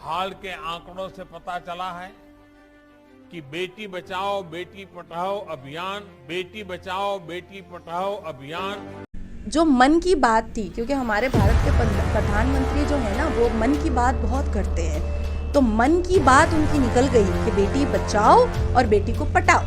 हाल के आंकड़ों से पता चला है कि बेटी बचाओ बेटी पढ़ाओ अभियान, बेटी बचाओ बेटी पढ़ाओ अभियान जो मन की बात थी, क्योंकि हमारे भारत के प्रधानमंत्री जो है ना वो मन की बात बहुत करते हैं, तो मन की बात उनकी निकल गई कि बेटी बचाओ और बेटी को पटाओ।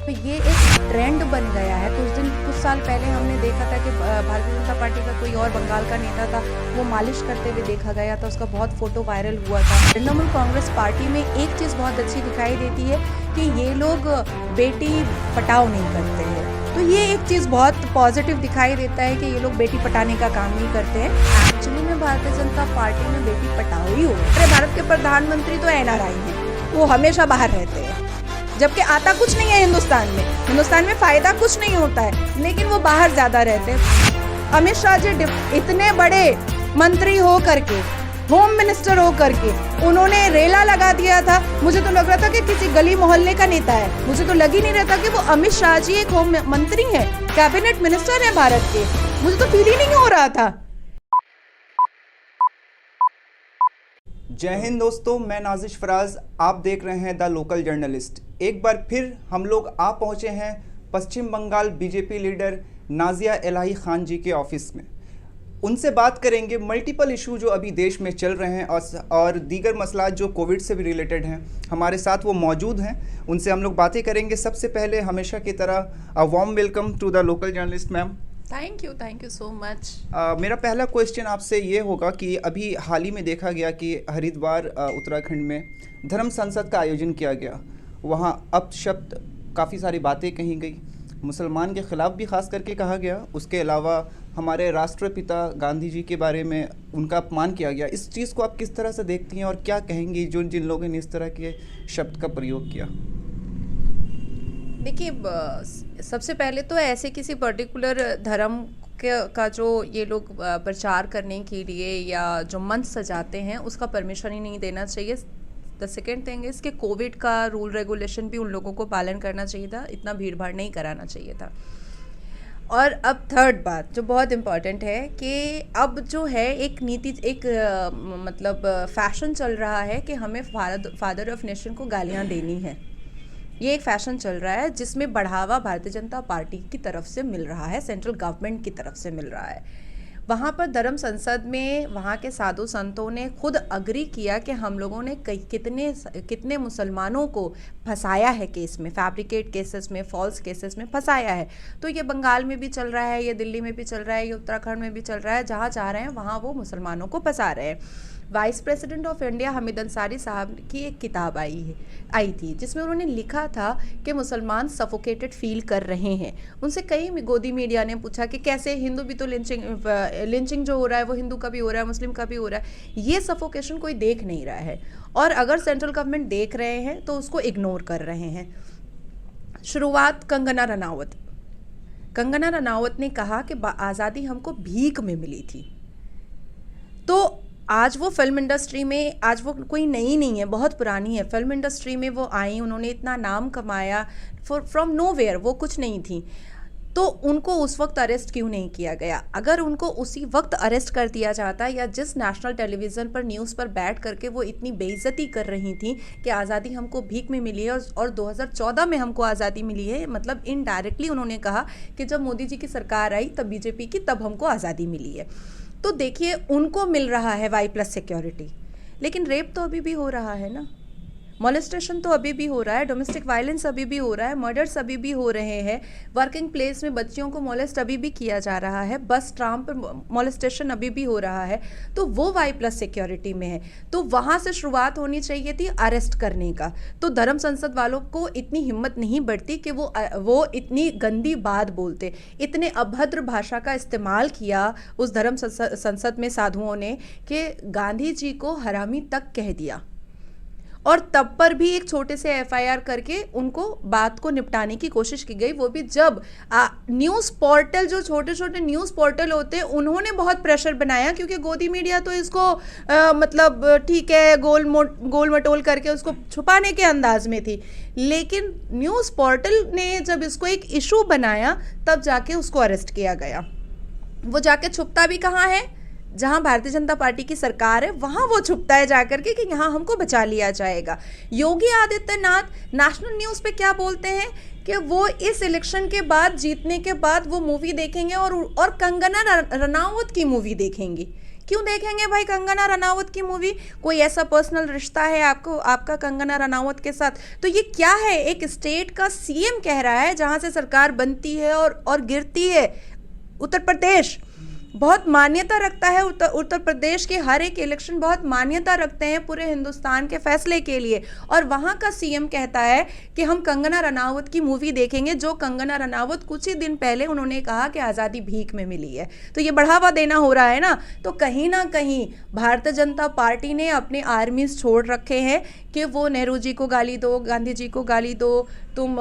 तो ये एक ट्रेंड बन गया है। कुछ साल पहले हमने देखा था कि भारतीय जनता पार्टी का कोई और बंगाल का नेता था, वो मालिश करते हुए देखा गया था, उसका बहुत फोटो वायरल हुआ था। तृणमूल कांग्रेस पार्टी में एक चीज़ बहुत अच्छी दिखाई देती है कि ये लोग बेटी पटाओ नहीं करते हैं। तो ये एक चीज़ बहुत पॉजिटिव दिखाई देता है कि ये लोग बेटी पटाने का काम नहीं करते हैं। एक्चुअली में भारतीय जनता पार्टी में बेटी पटाओ ही हो। भारत के प्रधानमंत्री तो NRI हैं, वो हमेशा बाहर रहते हैं, जबकि आता कुछ नहीं है हिंदुस्तान में फ़ायदा कुछ नहीं होता है, लेकिन वो बाहर ज़्यादा रहते हैं। अमित शाह जी इतने बड़े मंत्री हो करके, होम मिनिस्टर हो करके, उन्होंने रेला लगा दिया था। मुझे तो लग रहा था कि किसी गली मोहल्ले का नेता है, मुझे तो लग ही नहीं रहा था कि वो अमित शाह जी एक होम मंत्री है, कैबिनेट मिनिस्टर है भारत के। मुझे तो फील ही नहीं हो रहा था। जय हिंद दोस्तों, मैं नाजिश फराज, आप देख रहे हैं द लोकल जर्नलिस्ट। एक बार फिर हम लोग आ पहुंचे हैं पश्चिम बंगाल बीजेपी लीडर नाजिया इलाही खान जी के ऑफिस में। उनसे बात करेंगे मल्टीपल इशू जो अभी देश में चल रहे हैं और दीगर मसला जो कोविड से भी रिलेटेड हैं। हमारे साथ वो मौजूद हैं, उनसे हम लोग बातें करेंगे। सबसे पहले हमेशा की तरह warm welcome to the local journalist ma'am. Thank you so much. मेरा पहला क्वेश्चन आपसे ये होगा कि अभी हाल ही में देखा गया कि हरिद्वार उत्तराखंड में धर्म संसद का आयोजन किया गया। वहाँ अपशब्द काफ़ी सारी बातें कही गई, मुसलमान के ख़िलाफ़ भी ख़ास करके कहा गया। उसके अलावा हमारे राष्ट्रपिता गांधी जी के बारे में उनका अपमान किया गया। इस चीज़ को आप किस तरह से देखती हैं और क्या कहेंगी जिन लोगों ने इस तरह के शब्द का प्रयोग किया? देखिए, सबसे पहले तो ऐसे किसी पर्टिकुलर धर्म का जो ये लोग प्रचार करने के लिए या जो मंच सजाते हैं उसका परमिशन ही नहीं देना चाहिए। द सेकेंड थिंग इज़ कि कोविड का रूल रेगुलेशन भी उन लोगों को पालन करना चाहिए था, इतना भीड़ भाड़ नहीं कराना चाहिए था। और अब थर्ड बात जो बहुत इम्पॉर्टेंट है कि अब जो है एक नीति, एक मतलब फैशन चल रहा है कि हमें फादर ऑफ नेशन को गालियाँ देनी है। ये एक फैशन चल रहा है जिसमें बढ़ावा भारतीय जनता पार्टी की तरफ से मिल रहा है, सेंट्रल गवर्नमेंट की तरफ से मिल रहा है। वहाँ पर धर्म संसद में वहाँ के साधु संतों ने खुद अग्री किया कि हम लोगों ने कितने मुसलमानों को फंसाया है केस में, फैब्रिकेट केसेस में, फॉल्स केसेस में फंसाया है। तो ये बंगाल में भी चल रहा है, ये दिल्ली में भी चल रहा है, ये उत्तराखंड में भी चल रहा है। जहाँ चाह रहे हैं वहाँ वो मुसलमानों को फंसा रहे हैं। Vice president of India Hamid Ansari साहब की एक किताब आई थी जिसमें उन्होंने लिखा था कि मुसलमान सफोकेटेड फील कर रहे हैं। उनसे कई गोदी मीडिया ने पूछा कि कैसे, हिंदू भी तो लिंचिंग जो हो रहा है वो हिंदू का भी हो रहा है, मुस्लिम का भी हो रहा है। ये सफोकेशन कोई देख नहीं रहा है, और अगर सेंट्रल गवर्नमेंट देख रहे हैं तो उसको इग्नोर कर रहे हैं। शुरुआत कंगना रनावत ने कहा कि आज़ादी हमको भीख में मिली थी। तो आज वो फिल्म इंडस्ट्री में, आज वो कोई नई नहीं है, बहुत पुरानी है। फिल्म इंडस्ट्री में वो आई, उन्होंने इतना नाम कमाया फ्रॉम नोवेयर, वो कुछ नहीं थी। तो उनको उस वक्त अरेस्ट क्यों नहीं किया गया? अगर उनको उसी वक्त अरेस्ट कर दिया जाता, या जिस नेशनल टेलीविज़न पर न्यूज़ पर बैठ करके वो इतनी बेइज्जती कर रही थी कि आज़ादी हमको भीख में मिली है और 2014 में हमको आज़ादी मिली है, मतलब इनडायरेक्टली उन्होंने कहा कि जब मोदी जी की सरकार आई तब बीजेपी की, तब हमको आज़ादी मिली है। तो देखिए, उनको मिल रहा है Y+ सिक्योरिटी, लेकिन रेप तो अभी भी हो रहा है ना, मोलेस्टेशन तो अभी भी हो रहा है, डोमेस्टिक वायलेंस अभी भी हो रहा है, मर्डर्स अभी भी हो रहे हैं, वर्किंग प्लेस में बच्चियों को मोलेस्ट अभी भी किया जा रहा है, बस ट्राम पर मोलेस्टेशन अभी भी हो रहा है। तो वो Y+ सिक्योरिटी में है, तो वहाँ से शुरुआत होनी चाहिए थी अरेस्ट करने का। तो धर्म संसद वालों को इतनी हिम्मत नहीं बढ़ती कि वो इतनी गंदी बात बोलते, इतने अभद्र भाषा का इस्तेमाल किया उस धर्म संसद में साधुओं ने कि गांधी जी को हरामी तक कह दिया। और तब पर भी एक छोटे से FIR करके उनको बात को निपटाने की कोशिश की गई, वो भी जब न्यूज़ पोर्टल, जो छोटे छोटे न्यूज़ पोर्टल होते हैं, उन्होंने बहुत प्रेशर बनाया, क्योंकि गोदी मीडिया तो इसको मतलब ठीक है गोल मटोल करके उसको छुपाने के अंदाज में थी, लेकिन न्यूज़ पोर्टल ने जब इसको एक इशू बनाया तब जाके उसको अरेस्ट किया गया। वो जाके छुपता भी कहाँ है? जहां भारतीय जनता पार्टी की सरकार है वहां वो छुपता है जाकर के कि यहाँ हमको बचा लिया जाएगा। योगी आदित्यनाथ नेशनल न्यूज़ पे क्या बोलते हैं कि वो इस इलेक्शन के बाद, जीतने के बाद वो मूवी देखेंगे और कंगना रनावत की मूवी देखेंगी। क्यों देखेंगे भाई कंगना रनावत की मूवी? कोई ऐसा पर्सनल रिश्ता है आपका कंगना रनावत के साथ? तो ये क्या है? एक स्टेट का सीएम कह रहा है जहां से सरकार बनती है और गिरती है। उत्तर प्रदेश बहुत मान्यता रखता है, उत्तर प्रदेश के हर एक इलेक्शन बहुत मान्यता रखते हैं पूरे हिंदुस्तान के फैसले के लिए, और वहाँ का सीएम कहता है कि हम कंगना रनावत की मूवी देखेंगे, जो कंगना रनावत कुछ ही दिन पहले उन्होंने कहा कि आज़ादी भीख में मिली है। तो ये बढ़ावा देना हो रहा है ना। तो कहीं ना कहीं भारतीय जनता पार्टी ने अपने आर्मीज छोड़ रखे हैं कि वो नेहरू जी को गाली दो, गांधी जी को गाली दो, तुम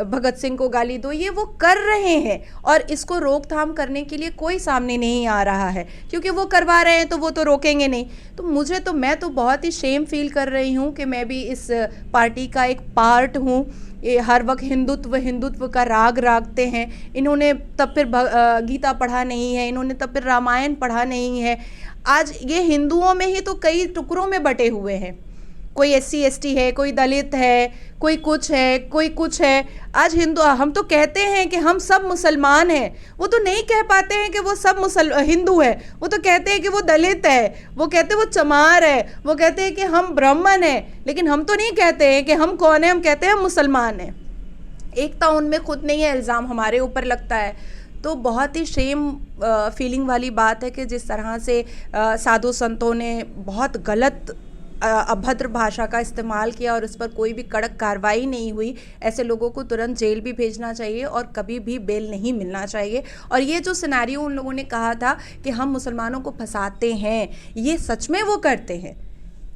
भगत सिंह को गाली दो, ये वो कर रहे हैं और इसको रोकथाम करने के लिए कोई सामने नहीं आ रहा है, क्योंकि वो करवा रहे हैं तो वो तो रोकेंगे नहीं। तो मैं तो बहुत ही शेम फील कर रही हूँ कि मैं भी इस पार्टी का एक पार्ट हूँ। ये हर वक्त हिंदुत्व का राग रागते हैं। इन्होंने तब फिर गीता पढ़ा नहीं है, इन्होंने तब फिर रामायण पढ़ा नहीं है। आज ये हिंदुओं में ही तो कई टुकड़ों में बटे हुए हैं। कोई SC ST है, कोई दलित है, कोई कुछ है, कोई कुछ है। आज हम तो कहते हैं कि हम सब मुसलमान हैं, वो तो नहीं कह पाते हैं कि वो सब हिंदू है। वो तो कहते हैं कि वो दलित है, वो कहते हैं वो चमार है, वो कहते हैं कि हम ब्राह्मण हैं, लेकिन हम तो नहीं कहते हैं कि हम कौन है, हम कहते हैं हम मुसलमान हैं। एकता उनमें खुद नहीं है, इल्ज़ाम हमारे ऊपर लगता है। तो बहुत ही शेम फीलिंग वाली बात है कि जिस तरह से साधु संतों ने बहुत गलत अभद्र भाषा का इस्तेमाल किया और उस पर कोई भी कड़क कार्रवाई नहीं हुई। ऐसे लोगों को तुरंत जेल भी भेजना चाहिए और कभी भी बेल नहीं मिलना चाहिए। और ये जो सिनेरियो उन लोगों ने कहा था कि हम मुसलमानों को फंसाते हैं, ये सच में वो करते हैं।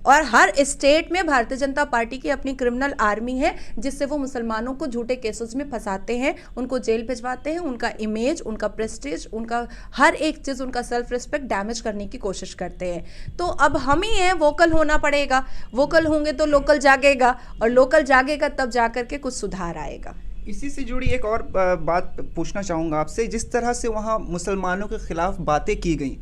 और हर स्टेट में भारतीय जनता पार्टी की अपनी क्रिमिनल आर्मी है जिससे वो मुसलमानों को झूठे केसेस में फंसाते हैं, उनको जेल भिजवाते हैं, उनका इमेज, उनका प्रेस्टीज, उनका हर एक चीज़, उनका सेल्फ रिस्पेक्ट डैमेज करने की कोशिश करते हैं। तो अब हम ही हैं, वोकल होना पड़ेगा। वोकल होंगे तो लोकल जागेगा, और लोकल जागेगा तब जाकर के कुछ सुधार आएगा। इसी से जुड़ी एक और बात पूछना चाहूँगा आपसे। जिस तरह से वहाँ मुसलमानों के खिलाफ बातें की गई,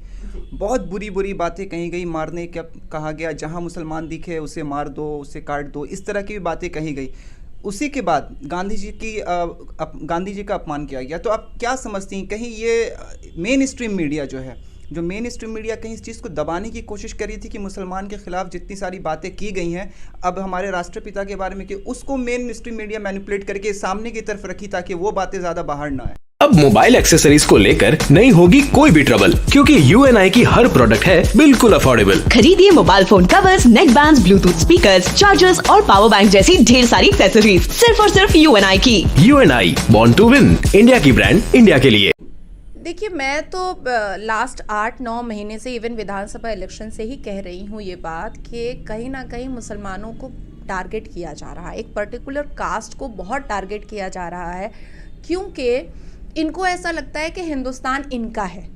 बहुत बुरी बातें कही गई, मारने का कहा गया, जहाँ मुसलमान दिखे उसे मार दो, उसे काट दो, इस तरह की भी बातें कही गई। उसी के बाद गांधी जी का अपमान किया गया। तो आप क्या समझती हैं, कहीं ये मेन स्ट्रीम मीडिया कहीं इस चीज़ को दबाने की कोशिश कर रही थी कि मुसलमान के खिलाफ जितनी सारी बातें की गई हैं अब हमारे राष्ट्रपिता के बारे में, कि उसको मेन स्ट्रीम मीडिया मैनिपुलेट करके सामने की तरफ रखी ताकि वो बातें ज़्यादा बाहर ना आए? अब मोबाइल एक्सेसरीज को लेकर नहीं होगी कोई भी ट्रबल, क्योंकि UNI की हर प्रोडक्ट है बिल्कुल अफोर्डेबल। खरीदिए मोबाइल फोन कवर्स, नेक बैंड्स, ब्लूटूथ स्पीकर्स, चार्जर्स और पावर बैंक जैसी ढेर सारी एक्सेसरीज सिर्फ और सिर्फ UNI की। UNI, born to win, India की ब्रांड, इंडिया के लिए। देखिए, मैं तो लास्ट 8-9 महीने से, इवन विधानसभा इलेक्शन से ही कह रही हूँ ये बात कि कहीं ना कहीं मुसलमानों को टारगेट किया जा रहा है, एक पर्टिकुलर कास्ट को बहुत टारगेट किया जा रहा है, क्योंकि इनको ऐसा लगता है कि हिंदुस्तान इनका है।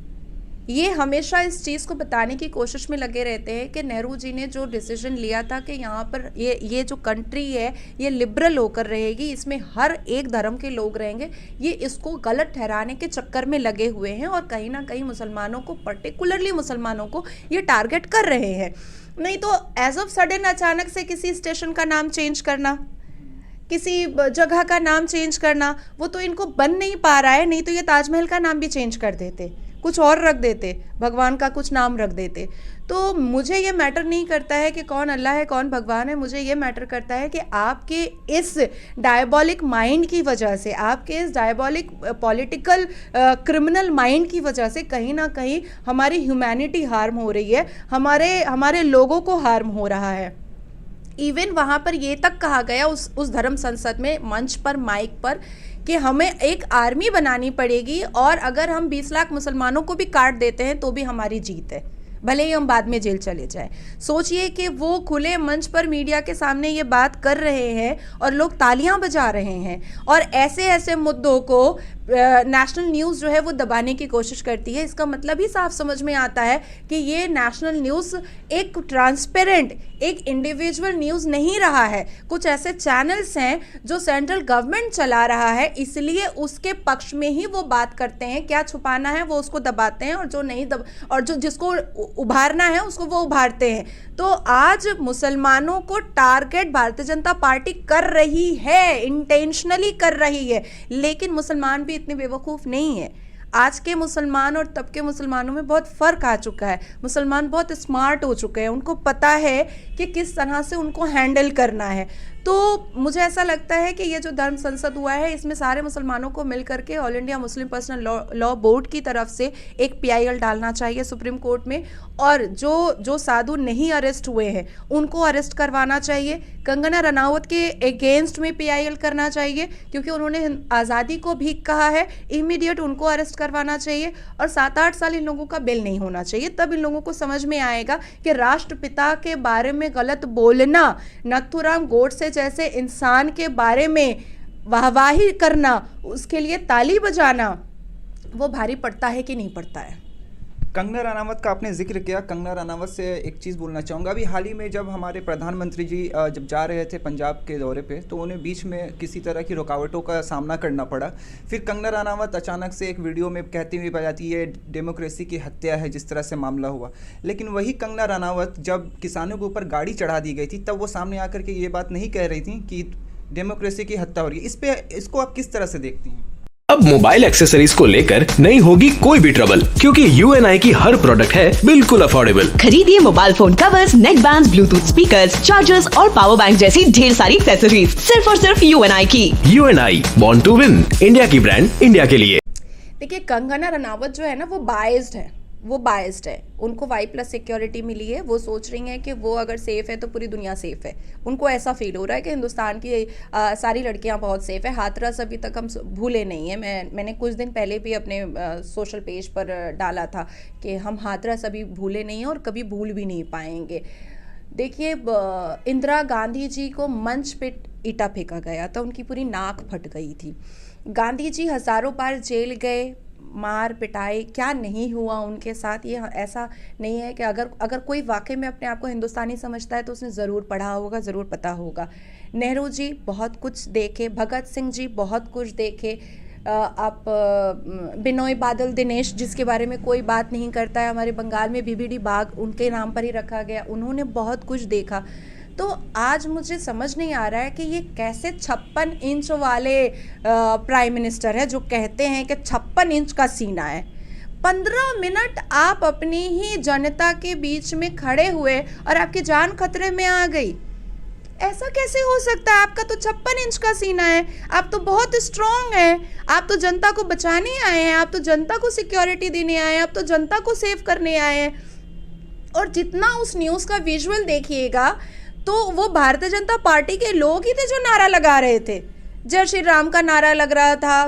ये हमेशा इस चीज़ को बताने की कोशिश में लगे रहते हैं कि नेहरू जी ने जो डिसीजन लिया था कि यहाँ पर ये जो कंट्री है ये लिबरल होकर रहेगी, इसमें हर एक धर्म के लोग रहेंगे, ये इसको गलत ठहराने के चक्कर में लगे हुए हैं और कहीं ना कहीं मुसलमानों को, पर्टिकुलरली मुसलमानों को ये टारगेट कर रहे हैं। नहीं तो एज ऑफ सडन अचानक से किसी स्टेशन का नाम चेंज करना, किसी जगह का नाम चेंज करना, वो तो इनको बन नहीं पा रहा है। नहीं तो ये ताजमहल का नाम भी चेंज कर देते, कुछ और रख देते, भगवान का कुछ नाम रख देते। तो मुझे ये मैटर नहीं करता है कि कौन अल्लाह है कौन भगवान है, मुझे ये मैटर करता है कि आपके इस डायबॉलिक माइंड की वजह से, आपके इस डायबॉलिक पॉलिटिकल क्रिमिनल माइंड की वजह से कहीं ना कहीं हमारी ह्यूमैनिटी हार्म हो रही है, हमारे लोगों को हार्म हो रहा है। इवन वहाँ पर ये तक कहा गया उस धर्म संसद में, मंच पर, माइक पर, कि हमें एक आर्मी बनानी पड़ेगी और अगर हम 20 लाख मुसलमानों को भी काट देते हैं तो भी हमारी जीत है, भले ही हम बाद में जेल चले जाएं। सोचिए कि वो खुले मंच पर मीडिया के सामने ये बात कर रहे हैं और लोग तालियां बजा रहे हैं, और ऐसे ऐसे मुद्दों को नेशनल न्यूज़ जो है वो दबाने की कोशिश करती है। इसका मतलब ही साफ समझ में आता है कि ये नेशनल न्यूज़ एक ट्रांसपेरेंट, एक इंडिविजुअल न्यूज़ नहीं रहा है। कुछ ऐसे चैनल्स हैं जो सेंट्रल गवर्नमेंट चला रहा है, इसलिए उसके पक्ष में ही वो बात करते हैं। क्या छुपाना है वो उसको दबाते हैं, और जो नहीं और जो जिसको उभारना है उसको वो उभारते हैं। तो आज मुसलमानों को टारगेट भारतीय जनता पार्टी कर रही है, इंटेंशनली कर रही है, लेकिन मुसलमान भी इतने बेवकूफ़ नहीं है। आज के मुसलमान और तब के मुसलमानों में बहुत फ़र्क आ चुका है। मुसलमान बहुत स्मार्ट हो चुके हैं, उनको पता है कि किस तरह से उनको हैंडल करना है। तो मुझे ऐसा लगता है कि ये जो धर्म संसद हुआ है, इसमें सारे मुसलमानों को मिल करके all India Muslim personal law board की तरफ से एक PIL डालना चाहिए सुप्रीम कोर्ट में, और जो साधु नहीं अरेस्ट हुए हैं उनको अरेस्ट करवाना चाहिए। कंगना रनावत के अगेंस्ट में PIL करना चाहिए, क्योंकि उन्होंने आज़ादी को भी कहा है। इमीडिएट उनको अरेस्ट करवाना चाहिए, और 7-8 साल इन लोगों का बेल नहीं होना चाहिए। तब इन लोगों को समझ में आएगा कि राष्ट्रपिता के बारे में गलत बोलना, नथुराम गोडसे जैसे इंसान के बारे में वाहवाही करना, उसके लिए ताली बजाना, वो भारी पड़ता है कि नहीं पड़ता है। कंगना रनावत का आपने जिक्र किया। कंगना रनावत से एक चीज़ बोलना चाहूँगा। अभी हाल ही में जब हमारे प्रधानमंत्री जी जब जा रहे थे पंजाब के दौरे पे, तो उन्हें बीच में किसी तरह की रुकावटों का सामना करना पड़ा। फिर कंगना रनावत अचानक से एक वीडियो में कहती हुई बताती है डेमोक्रेसी की हत्या है, जिस तरह से मामला हुआ। लेकिन वही कंगना रनावत जब किसानों के ऊपर गाड़ी चढ़ा दी गई थी, तब वो सामने आकर के ये बात नहीं कह रही थी कि डेमोक्रेसी की हत्या हो रही है। इसको आप किस तरह से देखती हैं? अब मोबाइल एक्सेसरीज को लेकर नहीं होगी कोई भी ट्रबल, क्योंकि UNI की हर प्रोडक्ट है बिल्कुल अफोर्डेबल। खरीदिए मोबाइल फोन कवर्स, नेक बैंड्स, ब्लूटूथ स्पीकर्स, चार्जर्स और पावर बैंक जैसी ढेर सारी एक्सेसरीज सिर्फ और सिर्फ UNI की। UNI, born to win, India की ब्रांड इंडिया के लिए। देखिए, कंगना रनावत जो है ना, वो बायस्ड है। उनको Y+ सिक्योरिटी मिली है। वो सोच रही हैं कि वो अगर सेफ़ है तो पूरी दुनिया सेफ़ है। उनको ऐसा फील हो रहा है कि हिंदुस्तान की सारी लड़कियां बहुत सेफ़ है। हाथरस अभी तक हम भूले नहीं हैं। मैंने कुछ दिन पहले भी अपने सोशल पेज पर डाला था कि हम हाथरस अभी भूले नहीं हैं और कभी भूल भी नहीं पाएंगे। देखिए, इंदिरा गांधी जी को मंच पे ईटा फेंका गया था, उनकी पूरी नाक फट गई थी। गांधी जी हज़ारों बार जेल गए, मार पिटाई, क्या नहीं हुआ उनके साथ। ये ऐसा नहीं है कि अगर कोई वाकई में अपने आप को हिंदुस्तानी समझता है तो उसने ज़रूर पढ़ा होगा, ज़रूर पता होगा। नेहरू जी बहुत कुछ देखे, भगत सिंह जी बहुत कुछ देखे, आप बिनोय बादल दिनेश जिसके बारे में कोई बात नहीं करता है, हमारे बंगाल में BBD बाग उनके नाम पर ही रखा गया, उन्होंने बहुत कुछ देखा। तो आज मुझे समझ नहीं आ रहा है कि ये कैसे 56 इंच वाले प्राइम मिनिस्टर है जो कहते हैं कि 56 इंच का सीना है। 15 मिनट आप अपनी ही जनता के बीच में खड़े हुए और आपकी जान खतरे में आ गई। ऐसा कैसे हो सकता है? आपका तो 56 इंच का सीना है, आप तो बहुत स्ट्रांग हैं, आप तो जनता को बचाने आए हैं, आप तो जनता को सिक्योरिटी देने आए हैं, आप तो जनता को सेव करने आए हैं। और जितना उस न्यूज़ का विजुअल देखिएगा तो वो भारतीय जनता पार्टी के लोग ही थे जो नारा लगा रहे थे। जय श्री राम का नारा लग रहा था,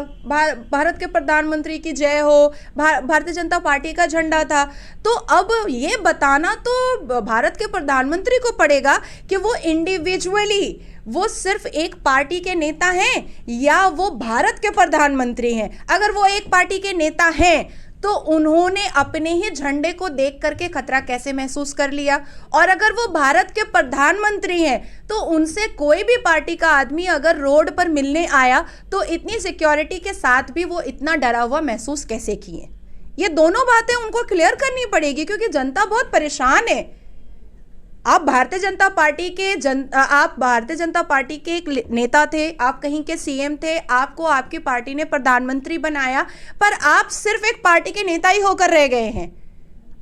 भारत के प्रधानमंत्री की जय हो, भारतीय जनता पार्टी का झंडा था। तो अब ये बताना तो भारत के प्रधानमंत्री को पड़ेगा कि वो इंडिविजुअली, वो सिर्फ एक पार्टी के नेता हैं या वो भारत के प्रधानमंत्री हैं। अगर वो एक पार्टी के नेता हैं तो उन्होंने अपने ही झंडे को देख करके खतरा कैसे महसूस कर लिया, और अगर वो भारत के प्रधानमंत्री हैं तो उनसे कोई भी पार्टी का आदमी अगर रोड पर मिलने आया तो इतनी सिक्योरिटी के साथ भी वो इतना डरा हुआ महसूस कैसे किए। ये दोनों बातें उनको क्लियर करनी पड़ेगी, क्योंकि जनता बहुत परेशान है। आप भारतीय जनता पार्टी के एक नेता थे, आप कहीं के CM थे, आपको आपकी पार्टी ने प्रधानमंत्री बनाया, पर आप सिर्फ एक पार्टी के नेता ही होकर रह गए हैं।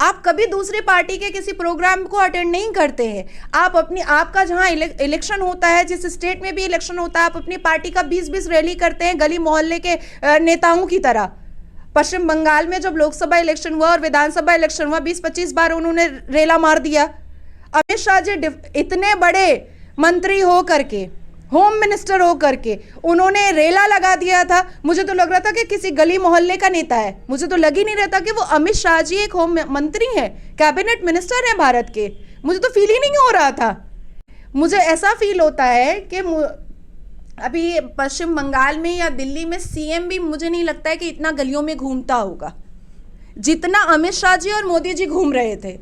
आप कभी दूसरी पार्टी के किसी प्रोग्राम को अटेंड नहीं करते हैं। आपका जहां इलेक्शन होता है, जिस स्टेट में भी इलेक्शन होता है, आप अपनी पार्टी का 20-20 रैली करते हैं गली मोहल्ले के नेताओं की तरह। पश्चिम बंगाल में जब लोकसभा इलेक्शन हुआ और विधानसभा इलेक्शन हुआ, 20-25 बार उन्होंने रेला मार दिया। अमित शाह जी इतने बड़े मंत्री हो करके, होम मिनिस्टर हो करके उन्होंने रेला लगा दिया था। मुझे तो लग रहा था कि किसी गली मोहल्ले का नेता है, मुझे तो लग ही नहीं रहा था कि वो अमित शाह जी एक होम मंत्री हैं, कैबिनेट मिनिस्टर हैं भारत के। मुझे तो फील ही नहीं हो रहा था। मुझे ऐसा फील होता है कि अभी पश्चिम बंगाल में या दिल्ली में सीएम भी मुझे नहीं लगता है कि इतना गलियों में घूमता होगा जितना अमित शाह जी और मोदी जी घूम रहे थे।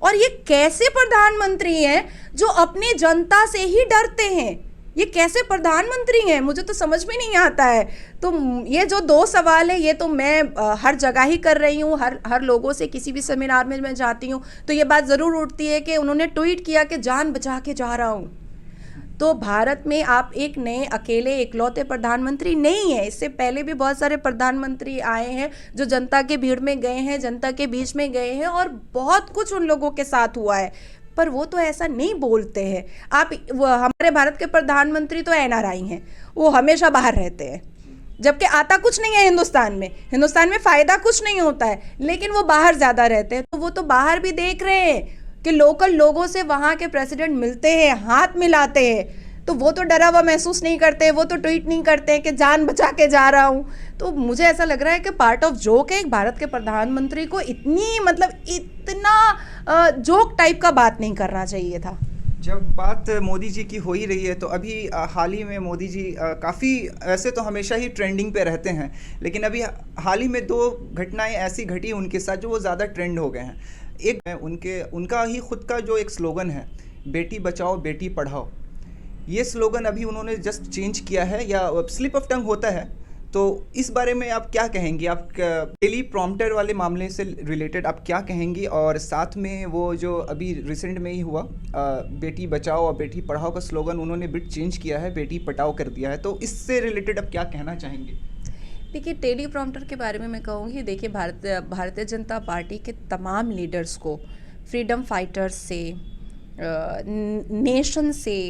और ये कैसे प्रधानमंत्री हैं जो अपनी जनता से ही डरते हैं? ये कैसे प्रधानमंत्री हैं? मुझे तो समझ में नहीं आता है। तो ये जो 2 सवाल है ये तो मैं हर जगह ही कर रही हूँ, हर लोगों से किसी भी सेमिनार में मैं जाती हूँ तो ये बात ज़रूर उठती है कि उन्होंने ट्वीट किया कि जान बचा के जा रहा हूँ। तो भारत में आप एक नए अकेले इकलौते प्रधानमंत्री नहीं है। इससे पहले भी बहुत सारे प्रधानमंत्री आए हैं जो जनता के भीड़ में गए हैं, जनता के बीच में गए हैं और बहुत कुछ उन लोगों के साथ हुआ है, पर वो तो ऐसा नहीं बोलते हैं। हमारे भारत के प्रधानमंत्री तो एनआरआई हैं, वो हमेशा बाहर रहते हैं, जबकि आता कुछ नहीं है हिंदुस्तान में फ़ायदा कुछ नहीं होता है, लेकिन वो बाहर ज़्यादा रहते हैं। तो वो तो बाहर भी देख रहे हैं कि लोकल लोगों से वहाँ के प्रेसिडेंट मिलते हैं, हाथ मिलाते हैं, तो वो तो डरा हुआ महसूस नहीं करते, वो तो ट्वीट नहीं करते कि जान बचा के जा रहा हूँ। तो मुझे ऐसा लग रहा है कि पार्ट ऑफ जोक है एक भारत के प्रधानमंत्री को इतना जोक टाइप का बात नहीं करना चाहिए था। जब बात मोदी जी की हो ही रही है तो अभी हाल ही में मोदी जी काफ़ी, ऐसे तो हमेशा ही ट्रेंडिंग पे रहते हैं, लेकिन अभी हाल ही में 2 घटनाएं ऐसी घटी उनके साथ जो वो ज़्यादा ट्रेंड हो गए हैं। एक उनका ही खुद का जो एक स्लोगन है, बेटी बचाओ बेटी पढ़ाओ, ये स्लोगन अभी उन्होंने जस्ट चेंज किया है या स्लिप ऑफ टंग होता है। तो इस बारे में आप क्या कहेंगी? आप टेली प्रॉम्प्टर वाले मामले से रिलेटेड आप क्या कहेंगी? और साथ में वो जो अभी रिसेंट में ही हुआ बेटी बचाओ और बेटी पढ़ाओ का स्लोगन उन्होंने बिट चेंज किया है, बेटी पटाओ कर दिया है, तो इससे रिलेटेड आप क्या कहना चाहेंगे? देखिए, टेली प्रॉम्प्टर के बारे में मैं कहूँगी, देखिए भारतीय जनता पार्टी के तमाम लीडर्स को फ्रीडम फाइटर्स से, नेशन से,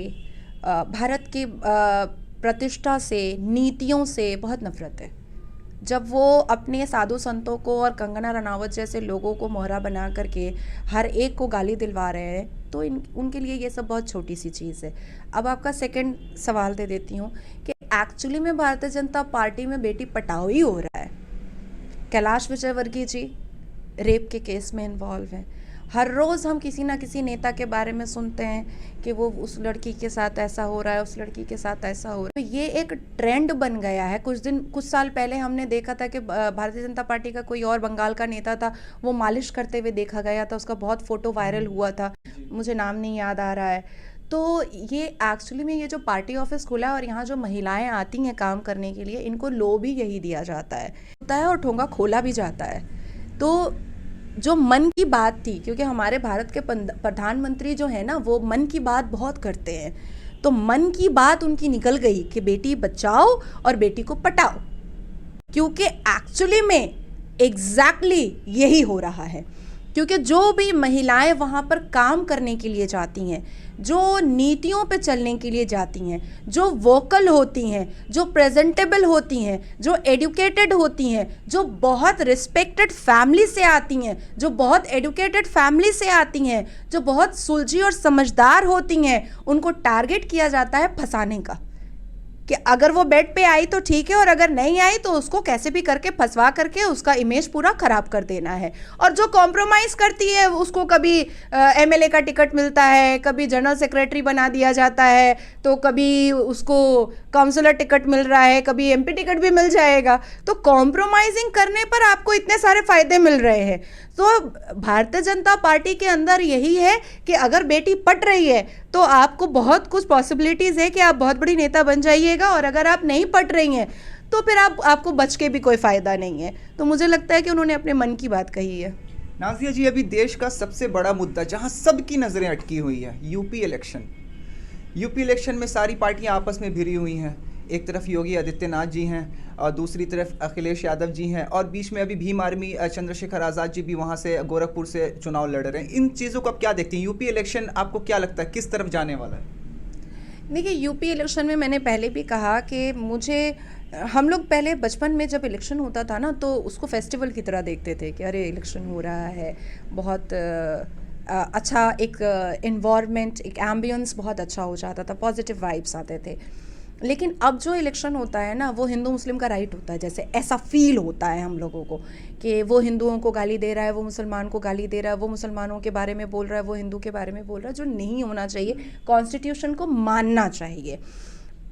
भारत की प्रतिष्ठा से, नीतियों से बहुत नफरत है। जब वो अपने साधु संतों को और कंगना रनावत जैसे लोगों को मोहरा बना करके हर एक को गाली दिलवा रहे हैं, तो उनके लिए ये सब बहुत छोटी सी चीज़ है। अब आपका सेकंड सवाल दे देती हूँ कि एक्चुअली में भारतीय जनता पार्टी में बेटी पटाओ ही हो रहा है। कैलाश विजयवर्गीय जी रेप के केस में इन्वॉल्व हैं। हर रोज़ हम किसी ना किसी नेता के बारे में सुनते हैं कि वो उस लड़की के साथ ऐसा हो रहा है, उस लड़की के साथ ऐसा हो रहा है। तो ये एक ट्रेंड बन गया है। कुछ साल पहले हमने देखा था कि भारतीय जनता पार्टी का कोई और बंगाल का नेता था, वो मालिश करते हुए देखा गया था, उसका बहुत फ़ोटो वायरल हुआ था, मुझे नाम नहीं याद आ रहा है। तो ये एक्चुअली में ये जो पार्टी ऑफिस खुला है और यहाँ जो महिलाएं आती हैं काम करने के लिए, इनको लो भी यही दिया जाता है और ठोंगा खोला भी जाता है। तो जो मन की बात थी, क्योंकि हमारे भारत के प्रधानमंत्री जो है ना, वो मन की बात बहुत करते हैं, तो मन की बात उनकी निकल गई कि बेटी बचाओ और बेटी को पटाओ, क्योंकि एक्चुअली में एग्जैक्टली यही हो रहा है। क्योंकि जो भी महिलाएं वहाँ पर काम करने के लिए जाती हैं, जो नीतियों पे चलने के लिए जाती हैं, जो वोकल होती हैं, जो प्रेजेंटेबल होती हैं, जो एडुकेटेड होती हैं, जो बहुत रिस्पेक्टेड फैमिली से आती हैं, जो बहुत एडुकेटेड फैमिली से आती हैं, जो बहुत सुलझी और समझदार होती हैं, उनको टारगेट किया जाता है फंसाने का, कि अगर वो बेड पे आई तो ठीक है और अगर नहीं आई तो उसको कैसे भी करके फंसवा करके उसका इमेज पूरा खराब कर देना है। और जो कॉम्प्रोमाइज़ करती है उसको कभी एमएलए का टिकट मिलता है, कभी जनरल सेक्रेटरी बना दिया जाता है, तो कभी उसको काउंसलर टिकट मिल रहा है, कभी एमपी टिकट भी मिल जाएगा। तो कॉम्प्रोमाइजिंग करने पर आपको इतने सारे फायदे मिल रहे हैं। तो भारतीय जनता पार्टी के अंदर यही है कि अगर बेटी पट रही है तो आपको बहुत कुछ पॉसिबिलिटीज़ है कि आप बहुत बड़ी नेता बन जाइएगा, और अगर आप नहीं पट रही हैं तो फिर आपको बच के भी कोई फ़ायदा नहीं है। तो मुझे लगता है कि उन्होंने अपने मन की बात कही है। नाज़िया जी, अभी देश का सबसे बड़ा मुद्दा जहां सबकी नज़रें अटकी हुई है, यूपी इलेक्शन में सारी पार्टियां आपस में भिड़ी हुई हैं। एक तरफ योगी आदित्यनाथ जी हैं और दूसरी तरफ अखिलेश यादव जी हैं, और बीच में अभी भीम आर्मी चंद्रशेखर आज़ाद जी भी वहाँ से गोरखपुर से चुनाव लड़ रहे हैं। इन चीज़ों को आप क्या देखती हैं? यूपी इलेक्शन आपको क्या लगता है किस तरफ जाने वाला है? देखिए, यूपी इलेक्शन में मैंने पहले भी कहा कि हम लोग पहले बचपन में जब इलेक्शन होता था ना, तो उसको फेस्टिवल की तरह देखते थे कि अरे इलेक्शन हो रहा है, बहुत अच्छा एक इन्वायरमेंट, एक एम्बियंस बहुत अच्छा हो जाता था, पॉजिटिव वाइब्स आते थे। लेकिन अब जो इलेक्शन होता है ना, वो हिंदू मुस्लिम का राइट होता है, जैसे ऐसा फील होता है हम लोगों को कि वो हिंदुओं को गाली दे रहा है, वो मुसलमान को गाली दे रहा है, वो मुसलमानों के बारे में बोल रहा है, वो हिंदू के बारे में बोल रहा है, जो नहीं होना चाहिए। कॉन्स्टिट्यूशन को मानना चाहिए।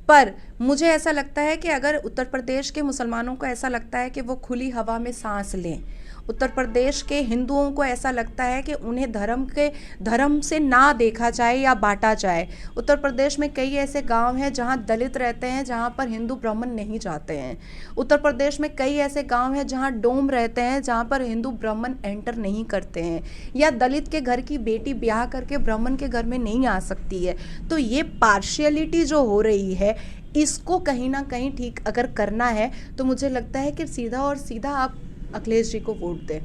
पर मुझे ऐसा लगता है कि अगर उत्तर प्रदेश के मुसलमानों को ऐसा लगता है कि वो खुली हवा में सांस लें, उत्तर प्रदेश के हिंदुओं को ऐसा लगता है कि उन्हें धर्म से ना देखा जाए या बांटा जाए। उत्तर प्रदेश में कई ऐसे गांव हैं जहां दलित रहते हैं, जहां पर हिंदू ब्राह्मण नहीं जाते हैं। उत्तर प्रदेश में कई ऐसे गांव हैं जहां डोम रहते हैं, जहां पर हिंदू ब्राह्मण एंटर नहीं करते हैं, या दलित के घर की बेटी ब्याह करके ब्राह्मण के घर में नहीं आ सकती है। तो ये पार्शियलिटी जो हो रही है, इसको कहीं ना कहीं ठीक अगर करना है तो मुझे लगता है कि सीधा और सीधा आप अखिलेश जी को वोट दें,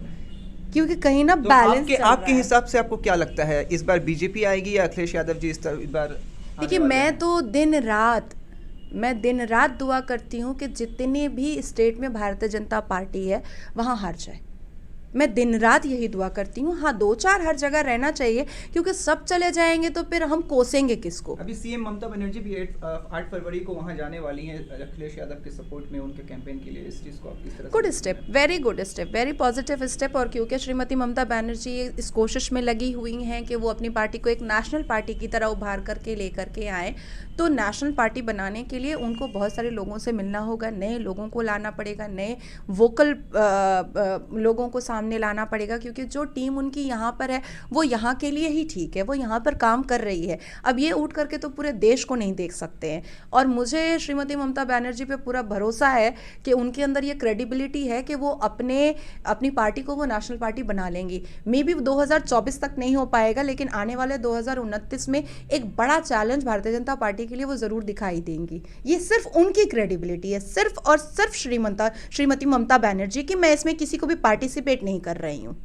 क्योंकि कहीं ना तो बैलेंस आपके हिसाब से आपको क्या लगता है, इस बार बीजेपी आएगी या अखिलेश यादव जी इस बार? देखिए, मैं तो दिन रात दुआ करती हूँ कि जितने भी स्टेट में भारतीय जनता पार्टी है वहाँ हार जाए। मैं दिन रात यही दुआ करती हूँ। हाँ, 2-4 हर जगह रहना चाहिए, क्योंकि सब चले जाएंगे तो फिर हम कोसेंगे किसको। अभी सीएम ममता बनर्जी भी 8 फरवरी को वहां जाने वाली हैं अखिलेश यादव के सपोर्ट में, उनके कैंपेन के लिए। इस चीज़ को आप किस तरह? Good step, very good step, very positive step. और क्योंकि श्रीमती ममता बनर्जी इस कोशिश में लगी हुई हैं कि वो अपनी पार्टी को एक नेशनल पार्टी की तरह उभार करके लेकर के आए, तो नेशनल पार्टी बनाने के लिए उनको बहुत सारे लोगों से मिलना होगा, नए लोगों को लाना पड़ेगा, नए वोकल लोगों को सामने लाना पड़ेगा, क्योंकि जो टीम उनकी यहाँ पर है वो यहाँ के लिए ही ठीक है, वो यहाँ पर काम कर रही है। अब ये उठ करके तो पूरे देश को नहीं देख सकते हैं। और मुझे श्रीमती ममता बनर्जी पे पूरा भरोसा है कि उनके अंदर ये क्रेडिबिलिटी है कि वो अपनी पार्टी को वो नेशनल पार्टी बना लेंगी। मे बी 2024 तक नहीं हो पाएगा, लेकिन आने वाले 2029 में एक बड़ा चैलेंज भारतीय जनता पार्टी के लिए वो जरूर दिखाई देंगी। ये सिर्फ उनकी क्रेडिबिलिटी है, सिर्फ और सिर्फ श्रीमती ममता बनर्जी की। मैं इसमें किसी को भी पार्टिसिपेट नहीं कर रही हूँ।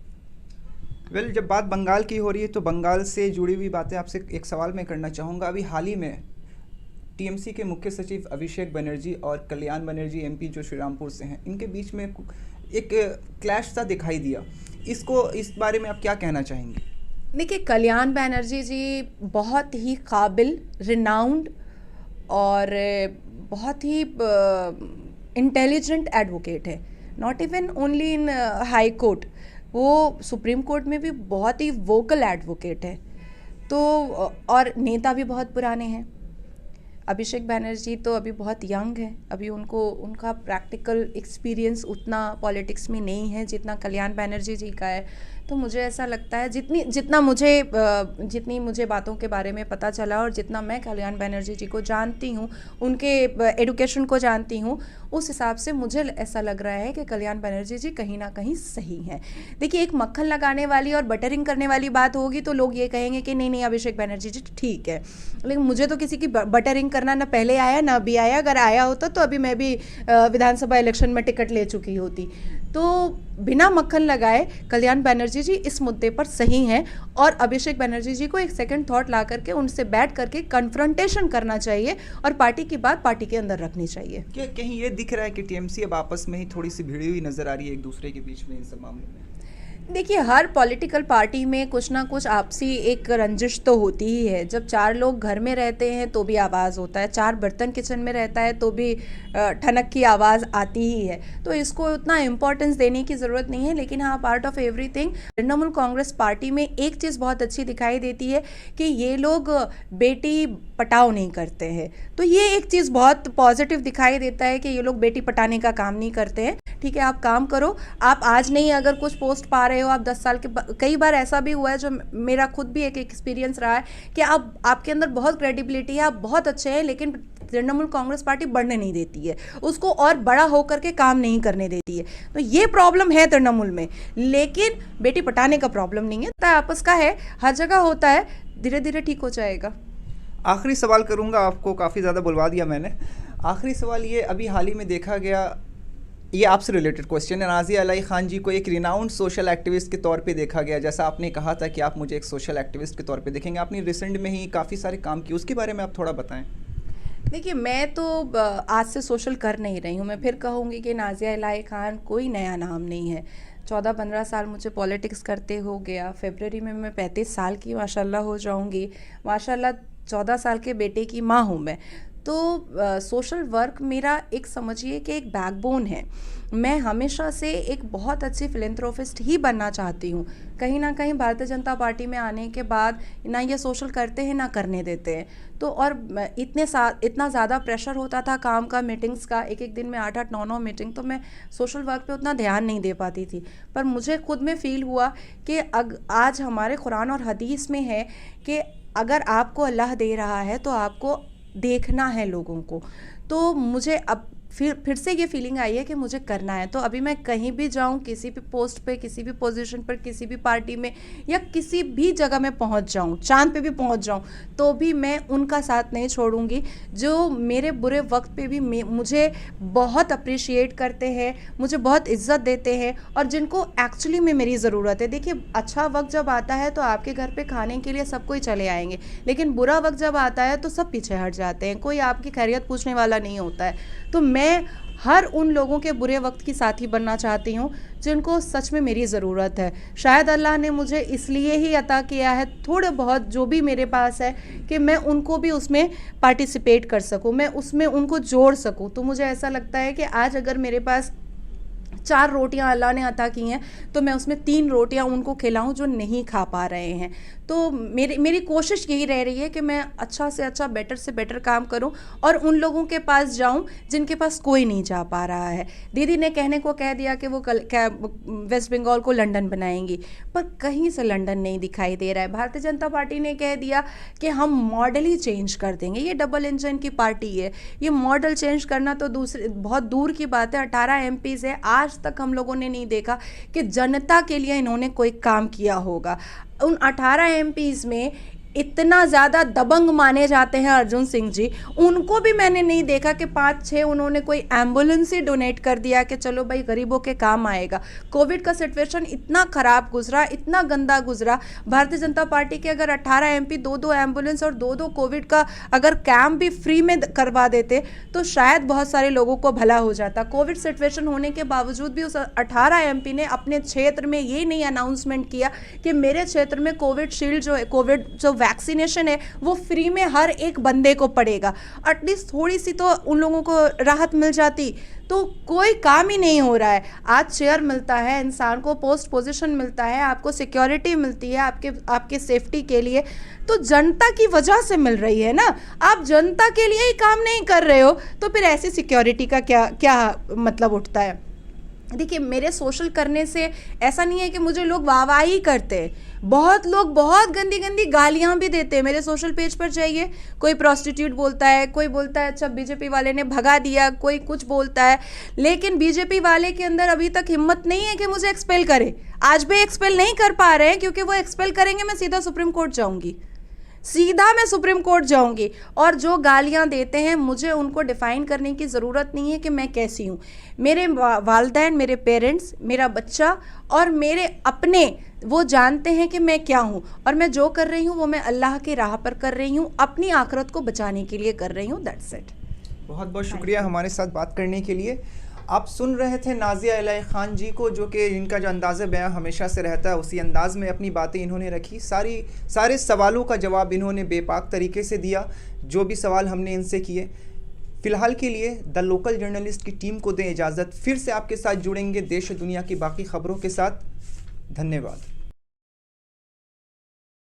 वेल, जब बात बंगाल की हो रही है तो बंगाल से जुड़ी हुई बातें आपसे एक सवाल मैं करना चाहूँगा। अभी हाल ही में टीएमसी के मुख्य सचिव अभिषेक बनर्जी और कल्याण बनर्जी एमपी जो श्रीरामपुर से हैं, इनके बीच में एक क्लैश सा दिखाई दिया। इस बारे में आप क्या कहना चाहेंगे? देखिए, कल्याण बनर्जी जी बहुत ही काबिल, रिनाउंड और बहुत ही इंटेलिजेंट एडवोकेट है। Not even only in high court, वो सुप्रीम कोर्ट में भी बहुत ही वोकल एडवोकेट है। तो और नेता भी बहुत पुराने हैं। अभिषेक बनर्जी तो अभी बहुत यंग है, अभी उनका प्रैक्टिकल एक्सपीरियंस उतना पॉलिटिक्स में नहीं है जितना कल्याण बनर्जी जी का है। तो मुझे ऐसा लगता है जितनी मुझे बातों के बारे में पता चला और जितना मैं कल्याण बनर्जी जी को जानती हूँ, उनके एडुकेशन को जानती हूँ, उस हिसाब से मुझे ऐसा लग रहा है कि कल्याण बनर्जी जी कहीं ना कहीं सही हैं। देखिए, एक मक्खन लगाने वाली और बटरिंग करने वाली बात होगी तो लोग ये कहेंगे कि नहीं अभिषेक बनर्जी जी ठीक है, लेकिन मुझे तो किसी की बटरिंग करना ना पहले आया ना अभी आया। अगर आया होता तो अभी मैं भी विधानसभा इलेक्शन में टिकट ले चुकी होती। तो बिना मक्खन लगाए कल्याण बनर्जी जी इस मुद्दे पर सही हैं, और अभिषेक बनर्जी जी को एक सेकंड थॉट ला करके उनसे बैठ करके कन्फ्रंटेशन करना चाहिए और पार्टी की बात पार्टी के अंदर रखनी चाहिए। क्या कहीं ये दिख रहा है कि टीएमसी अब आपस में ही थोड़ी सी भिड़ी हुई नजर आ रही है एक दूसरे के बीच में इन सब मामलों में? देखिए, हर पॉलिटिकल पार्टी में कुछ ना कुछ आपसी एक रंजिश तो होती ही है। जब 4 लोग घर में रहते हैं तो भी आवाज़ होता है, 4 बर्तन किचन में रहता है तो भी ठनक की आवाज़ आती ही है। तो इसको उतना इम्पोर्टेंस देने की ज़रूरत नहीं है। लेकिन हाँ, part of everything Trinamool Congress party में एक चीज़ बहुत अच्छी दिखाई देती है कि ये लोग बेटी पटाओ नहीं करते हैं। तो ये एक चीज़ बहुत पॉजिटिव दिखाई देता है कि ये लोग बेटी पटाने का काम नहीं करते हैं। ठीक है, आप काम करो, आप आज नहीं अगर कुछ पोस्ट पा रहे हो, आप 10 साल के कई बार ऐसा भी हुआ है, जो मेरा खुद भी एक एक्सपीरियंस रहा है कि आपके अंदर बहुत क्रेडिबिलिटी है, आप बहुत अच्छे हैं, लेकिन तृणमूल कांग्रेस पार्टी बढ़ने नहीं देती है, उसको और बड़ा होकर के काम नहीं करने देती है। तो ये प्रॉब्लम है तृणमूल में, लेकिन बेटी पटाने का प्रॉब्लम नहीं है। आपस का है, हर जगह होता है, धीरे धीरे ठीक हो जाएगा। आखिरी सवाल करूंगा, आपको काफ़ी ज़्यादा बुलवा दिया मैंने। आखिरी सवाल ये, अभी हाल ही में देखा गया, ये आपसे रिलेटेड क्वेश्चन है, नाज़िया इलाही खान जी को एक रिनाउंड सोशल एक्टिविस्ट के तौर पे देखा गया। जैसा आपने कहा था कि आप मुझे एक सोशल एक्टिविस्ट के तौर पे देखेंगे, आपने रिसेंट में ही काफ़ी सारे काम किए, उसके बारे में आप थोड़ा बताएं। देखिए, मैं तो आज से सोशल कर नहीं रही हूँ। मैं फिर कहूँगी कि नाज़िया इलाही खान कोई नया नाम नहीं है। 14-15 साल मुझे पॉलिटिक्स करते हो गया। फरवरी में मैं 35 साल की माशाल्लाह हो जाऊँगी। माशाल्लाह 14 साल के बेटे की माँ हूँ मैं। तो सोशल वर्क मेरा एक समझिए कि एक बैकबोन है। मैं हमेशा से एक बहुत अच्छी फिलेंथ्रोपिस्ट ही बनना चाहती हूँ। कहीं ना कहीं भारतीय जनता पार्टी में आने के बाद ना ये सोशल करते हैं ना करने देते हैं। तो और इतना ज़्यादा प्रेशर होता था काम का, मीटिंग्स का, एक एक दिन में 8-8, 9-9 मीटिंग, तो मैं सोशल वर्क पे उतना ध्यान नहीं दे पाती थी। पर मुझे खुद में फील हुआ कि आज हमारे कुरान और हदीस में है कि अगर आपको अल्लाह दे रहा है तो आपको देखना है लोगों को। तो मुझे अब फिर से ये फीलिंग आई है कि मुझे करना है। तो अभी मैं कहीं भी जाऊं, किसी भी पोस्ट पे, किसी भी पोजीशन पर, किसी भी पार्टी में या किसी भी जगह में पहुंच जाऊं, चांद पे भी पहुंच जाऊं, तो भी मैं उनका साथ नहीं छोड़ूंगी जो मेरे बुरे वक्त पे भी मुझे बहुत अप्रिशिएट करते हैं, मुझे बहुत इज्जत देते हैं और जिनको एक्चुअली में मेरी ज़रूरत है। देखिए, अच्छा वक्त जब आता है तो आपके घर पे खाने के लिए सब कोई चले आएंगे, लेकिन बुरा वक्त जब आता है तो सब पीछे हट जाते हैं, कोई आपकी खैरियत पूछने वाला नहीं होता है। तो मैं हर उन लोगों के बुरे वक्त की साथी बनना चाहती हूँ जिनको सच में मेरी ज़रूरत है। शायद अल्लाह ने मुझे इसलिए ही अता किया है थोड़े बहुत जो भी मेरे पास है कि मैं उनको भी उसमें पार्टिसिपेट कर सकूँ, मैं उसमें उनको जोड़ सकूँ। तो मुझे ऐसा लगता है कि आज अगर मेरे पास 4 रोटियां अल्लाह ने अता की हैं तो मैं उसमें 3 रोटियां उनको खिलाऊं जो नहीं खा पा रहे हैं। तो मेरी कोशिश यही रह रही है कि मैं अच्छा से अच्छा, बेटर से बेटर काम करूं और उन लोगों के पास जाऊं जिनके पास कोई नहीं जा पा रहा है। दीदी ने कहने को कह दिया कि वो वेस्ट बंगाल को लंदन बनाएंगी, पर कहीं से लंदन नहीं दिखाई दे रहा है। भारतीय जनता पार्टी ने कह दिया कि हम मॉडल ही चेंज कर देंगे। ये डबल इंजन की पार्टी है, ये मॉडल चेंज करना तो बहुत दूर की बात है। 18 MPs है, आज तक हम लोगों ने नहीं देखा कि जनता के लिए इन्होंने कोई काम किया होगा। उन 18 MPs में इतना ज़्यादा दबंग माने जाते हैं अर्जुन सिंह जी, उनको भी मैंने नहीं देखा कि 5-6 उन्होंने कोई एम्बुलेंस ही डोनेट कर दिया कि चलो भाई गरीबों के काम आएगा। कोविड का सिचुएशन इतना ख़राब गुजरा, इतना गंदा गुजरा। भारतीय जनता पार्टी के अगर 18 MP 2-2 एम्बुलेंस और 2-2 कोविड का अगर कैंप भी फ्री में करवा देते तो शायद बहुत सारे लोगों को भला हो जाता। कोविड सिचुएशन होने के बावजूद भी उस 18 MP ने अपने क्षेत्र में ये नहीं अनाउंसमेंट किया कि मेरे क्षेत्र में कोविड शील्ड जो है, कोविड जो वैक्सीनेशन है वो फ्री में हर एक बंदे को पड़ेगा। एटलीस्ट थोड़ी सी तो उन लोगों को राहत मिल जाती। तो कोई काम ही नहीं हो रहा है। आज चेयर मिलता है इंसान को, पोस्ट पोजीशन मिलता है, आपको सिक्योरिटी मिलती है आपके सेफ्टी के लिए, तो जनता की वजह से मिल रही है ना। आप जनता के लिए ही काम नहीं कर रहे हो तो फिर ऐसी सिक्योरिटी का क्या मतलब उठता है। देखिए, मेरे सोशल करने से ऐसा नहीं है कि मुझे लोग वाहवाही करते हैं। बहुत लोग बहुत गंदी गंदी गालियां भी देते हैं। मेरे सोशल पेज पर जाइए, कोई प्रोस्टिट्यूट बोलता है, कोई बोलता है अच्छा बीजेपी वाले ने भगा दिया, कोई कुछ बोलता है, लेकिन बीजेपी वाले के अंदर अभी तक हिम्मत नहीं है कि मुझे एक्सपेल करे। आज भी एक्सपेल नहीं कर पा रहे हैं क्योंकि वो एक्सपेल करेंगे मैं सीधा सुप्रीम कोर्ट जाऊंगी, मैं सुप्रीम कोर्ट जाऊंगी। और जो गालियां देते हैं मुझे उनको डिफाइन करने की ज़रूरत नहीं है कि मैं कैसी हूँ। मेरे वालिदैन, मेरे पेरेंट्स, मेरा बच्चा और मेरे अपने, वो जानते हैं कि मैं क्या हूँ और मैं जो कर रही हूँ वो मैं अल्लाह की राह पर कर रही हूँ, अपनी आखिरत को बचाने के लिए कर रही हूँ। That's it. बहुत बहुत शुक्रिया हमारे साथ बात करने के लिए। आप सुन रहे थे नाज़िया इलाही खान जी को, जो कि इनका जो अंदाज़ बयां हमेशा से रहता है उसी अंदाज़ में अपनी बातें इन्होंने रखी। सारे सवालों का जवाब इन्होंने बेपाक तरीके से दिया, जो भी सवाल हमने इनसे किए। फ़िलहाल के लिए द लोकल जर्नलिस्ट की टीम को दें इजाज़त। फिर से आपके साथ जुड़ेंगे देश और दुनिया की बाकी खबरों के साथ। धन्यवाद।